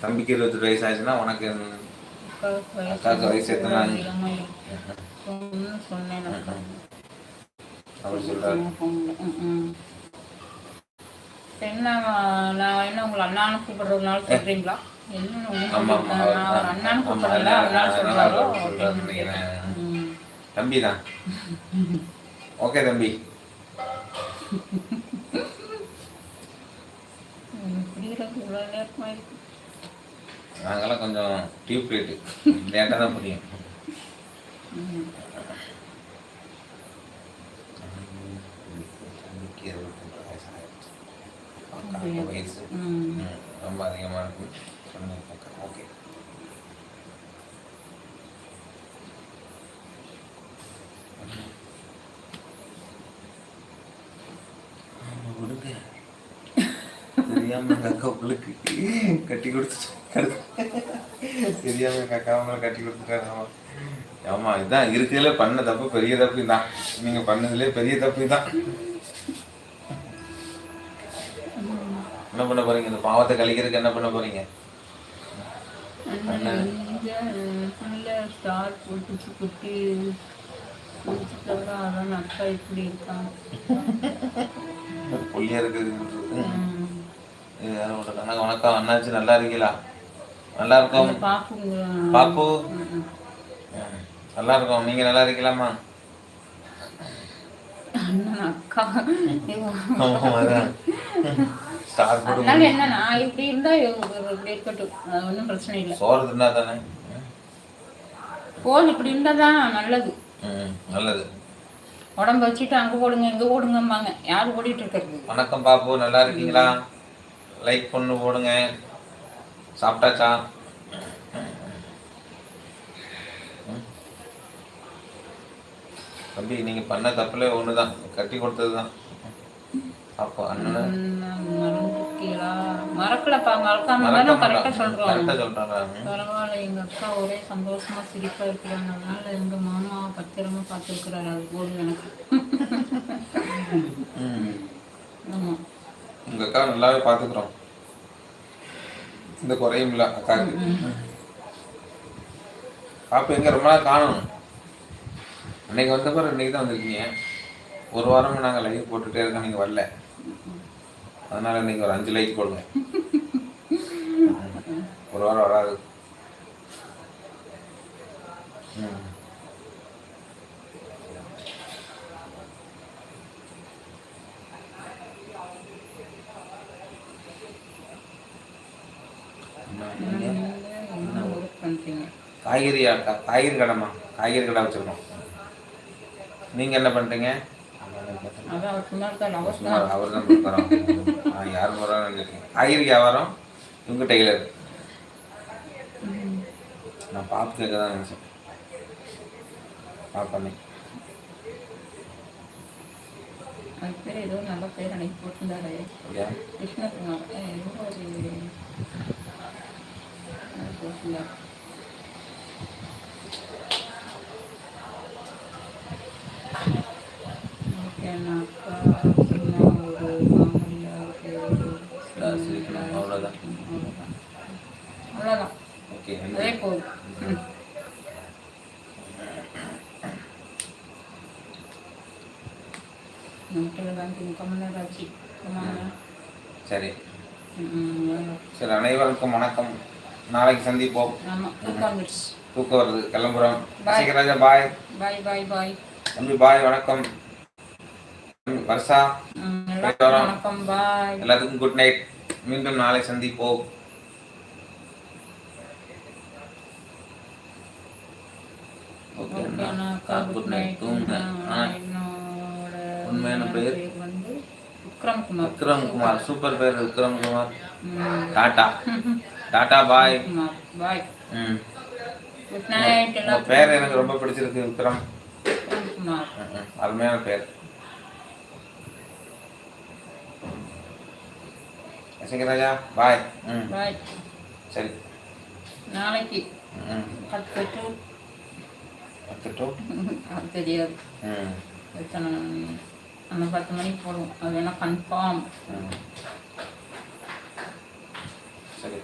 தம்பிக்கு 28 வயசு ஆச்சுன்னா உனக்கு அக்காவுக்கு வயசு எத்தனை? சொன்னேன் அவர் சொல்றாரு. என்ன நான் என்ன உங்களை அண்ணான்னு கூப்பிடுறதுனால சொல்றீங்களா? தம்பி தான். ஓகே தம்பி. நாங்கெல்லாம் கொஞ்சம் டியூப் லைட்டு லேட்டாக தான் புரியும். வயசு ரொம்ப அதிகமாக இருக்கு. ஓகே விடுங்க. தெரியாம எங்கள் அக்கா உங்களுக்கு கட்டி கொடுத்துட்டு தெரியாம எங்கள் அக்கா அவங்களை கட்டி கொடுத்துட்டாங்க. ஆமா இதுதான் இருக்கிறதுல பண்ண தப்பு, பெரிய தப்பு தான். நீங்க பண்ணதுலேயே பெரிய தப்பு தான். என்ன பண்ண போறீங்க? இந்த பாவத்தை கழிக்கிறதுக்கு என்ன பண்ண போறீங்க? புள்ளியா இருக்குது. வணக்கம் அண்ணாச்சி, நல்லா இருக்கீங்களா? நல்லா இருக்கோம் பாப்பு. நல்லா இருக்கோம். நீங்க நல்லா இருக்கீங்களாம்மா? என்னன்னா இப்படி இருந்தா ஒன்றும் பிரச்சனை இல்லை. சோறு தின்னா தானே போதும். இப்படி இருந்தா தான் நல்லது. நல்லது. உடம்பு வச்சுட்டு அங்கே போடுங்க இங்கே போடுங்கம்பாங்க. யார் ஓடிட்டு இருக்கிறது? வணக்கம் பாப்பு, நல்லா இருக்கீங்களா? லைக் பண்ணு போடுங்க. சாப்பிட்டாச்சா? தம்பி நீங்கள் பண்ண தப்புல ஒன்று தான், கட்டி கொடுத்தது தான். அப்போ அண்ணன் மறக்கலப்பா, மறக்காம கரெக்டாக சொல்கிறோம். பரவாயில்ல, எங்கள் அக்கா ஒரே சந்தோஷமாக சிரிப்பாக இருக்கிறாங்க. அதனால எங்கள் மாமா பத்திரமா பார்த்துருக்குறாரு. அது போதும் எனக்கு. ஆமாம், உங்கள் அக்கா நல்லாவே பார்த்துக்குறோம். இந்த குறையும் இல்லை அக்காவுக்கு. பாப்பா எங்கே ரொம்ப நாள் காணும்? அன்னைக்கு வந்த பிறகு இன்னைக்கு தான் வந்திருக்கீங்க. ஒரு வாரமாக நாங்கள் லைவ் போட்டுகிட்டே இருக்கோம், நீங்கள் வரல. அதனால் இன்னைக்கு ஒரு 5 லைக் போடுங்க. ஒரு வாரம் வராது. காய்கறி கடைமா, காய்கறி கடை வச்சுருக்கோம். நீங்கள் என்ன பண்ணுறீங்க? அவர் தான் கொடுக்குறோம். யார் போகிறான்னு நினைக்கிறீங்க? காய்கறி வியாபாரம். இவங்க டெய்லர். நான் பார்த்து கேட்க தான் நினச்சேன். பண்ணி பேர் ஏதோ நல்ல பேர் அன்னைக்கு போட்டிருந்தாரு. கிருஷ்ணகுமார் போட்டிருந்தார். அவ்வளோதான். ஓகே, அதே போதும். சரி சரி, அனைவருக்கும் வணக்கம். நாளைக்கு சந்திப்போம். தூக்கம் வருது, கிளம்புறோம். ராஜா பாய். பாய் பாய் பாய். தம்பி பாய், வணக்கம். வர்ஷா வணக்கம், பாய். எல்லாத்துக்கும் குட் நைட். மீண்டும் நாளை சந்திப்போம். Good night. உண்மையான பேர் விக்ரம்குமார். சூப்பர் பேர் Vikramkumar. Tata tata bye bye. Good night. உங்க பேர் எனக்கு ரொம்ப பிடிச்சிருக்கு, விக்ரம். அருமையான பேர். ராஜா பாய். பாய். சரி, நாளைக்கு தெரியாது எத்தனை, அந்த 10 மணிக்கு போடுவோம். அது வேணா கன்ஃபார்ம். சரி.